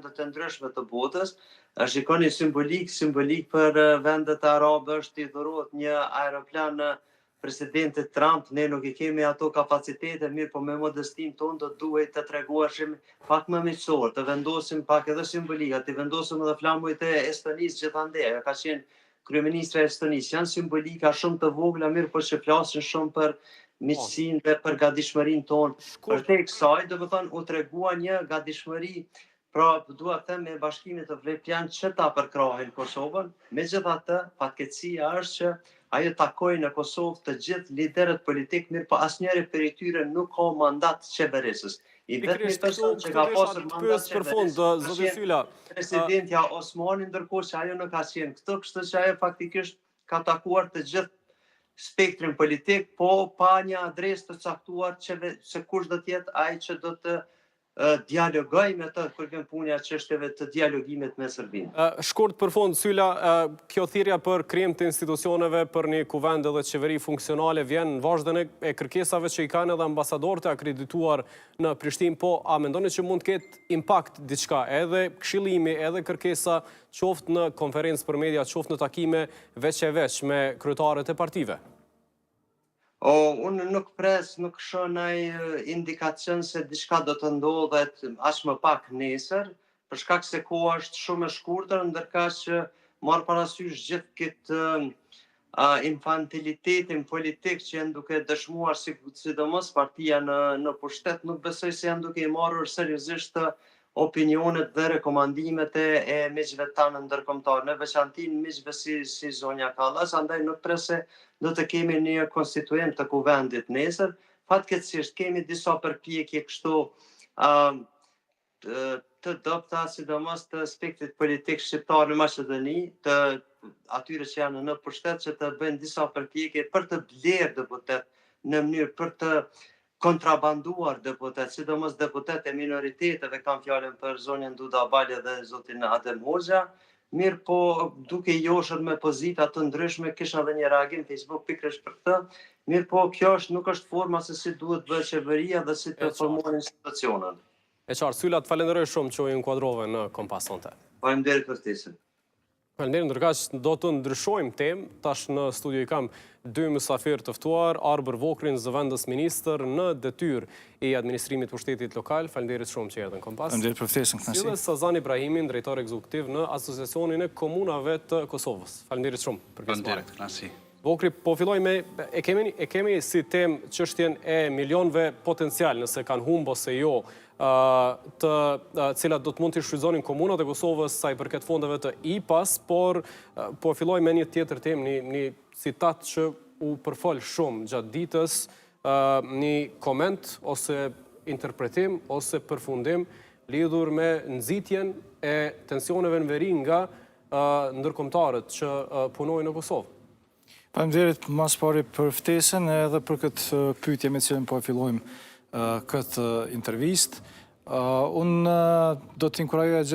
të ndryshme të botës. Shikoni simbolik për vendet arabe është i dhurohet një aeroplan presidentit Trump. Ne nuk i kemi ato kapacitete, mirë, po me modestin tonë do duhet të treguashim pak më miqësor, të vendosim pak edhe simbolika, të vendosim edhe flamujt e Estonisë gjithandej. Ka qenë kryeministra e Estonisë, janë simbolika shumë të vogla, mirë, po që flasin shumë për miqësinë dhe për gatishmërinë tonë. Përtej kësaj, do të thonë, u tregua një gatishmëri. Pra, dua të them me bashkimin të vepjan që ta përkrahin Kosovën, megjithatë, fatkeqësia është që ajo takoi në Kosovë të gjithë liderët politik, mirë, po asnjëri prej tyre nuk ka mandat qeverisës. I vetmi person që ka pasur mandat qeverisës, presidentja Osmani, ndërkohë që ajo nuk ka qenë këtu, kështu që ajo faktikisht ka takuar të gjithë spektrin politik, po pa një adresë të caktuar se kush do të jetë ai që do të dialogoj me të kur vjen puna çështjeve të dialogimit me Serbinë. Shkurt për fond, Sylla, kjo thirrja për krijim të institucioneve për një kuvend dhe qeveri funksionale vjen në vazhdën e kërkesave që i kanë edhe ambasadorët e akredituar në Prishtinë, po a mendoni që mund të ketë impakt diçka, edhe këshillimi, edhe kërkesa, qoftë në konferencë për media, qoftë në takime veç e veç me kryetarët e partive? Unë nuk shoh ndonjë indikacion se diçka do të ndodhet as më pak nesër, për shkak se koha është shumë e shkurtër, ndërkaq që marr parasysh gjithë këtë infantilitetin politik që janë duke dëshmuar sidomos partia në pushtet, nuk besoj se janë duke i marrur seriozisht opinionet dhe rekomandimet e miqve tanë ndërkombëtar, në veçanti miqve si zonja Kallas, andaj nuk pres se do të kemi një konstituent të kuvendit nesër. Fatkeqësisht kemi disa përpjekje kështu të dobta, sidomos të spektrit politik shqiptar në Maqedoni, të atyre që janë në pushtet, që të bëjnë disa përpjekje për të blerë deputet në mënyrë për të kontrabanduar deputet, sidomos deputet e minoriteteve, kam fjalën për zonjën Duda Balje dhe zotin Adem Hoxha. Mirë, po duke joshur me pozita të ndryshme, kisha edhe një reagim Facebook pikërisht për këtë. Mirë, po kjo nuk është forma se si duhet bërë qeveria dhe si të formohen institucionet. E qartë, Sylla, të falenderoj shumë që u inkuadrove në Kompas sonte. Faleminderit për ftesën. Faleminderit, ndërkaq do të ndryshojmë temë. Tash në studio i kam dy mysafir të ftuar, Arber Vokrin, zëvendës ministër në detyrë i administrimit pushtetit lokal. Faleminderit shumë që erdhën Kompas. Faleminderit për ftesën, kënaqësi. Dhe Sazan Ibrahimin, drejtor ekzekutiv në Asociacionin e Komunave të Kosovës. Faleminderit shumë për pjesëmarrjen. Faleminderit, kënaqësi. Vokri, po filloj me, e kemi si temë çështjen e milionëve potencial, nëse kanë humb ose jo, të cilat do të mund të shfrytëzonin komunat e Kosovës sa i përket fondeve të IPAS, por po filloj me një tjetër temë, një citat që u përfol shumë gjatë ditës, një koment ose interpretim ose përfundim lidhur me nxitjen e tensioneve në veri nga ndërkombëtarët që punojnë në Kosovë. Faleminderit mas pari për ftesën edhe për këtë pyetje me cilën po e fillojmë këtë intervistë. Unë do të inkurajoj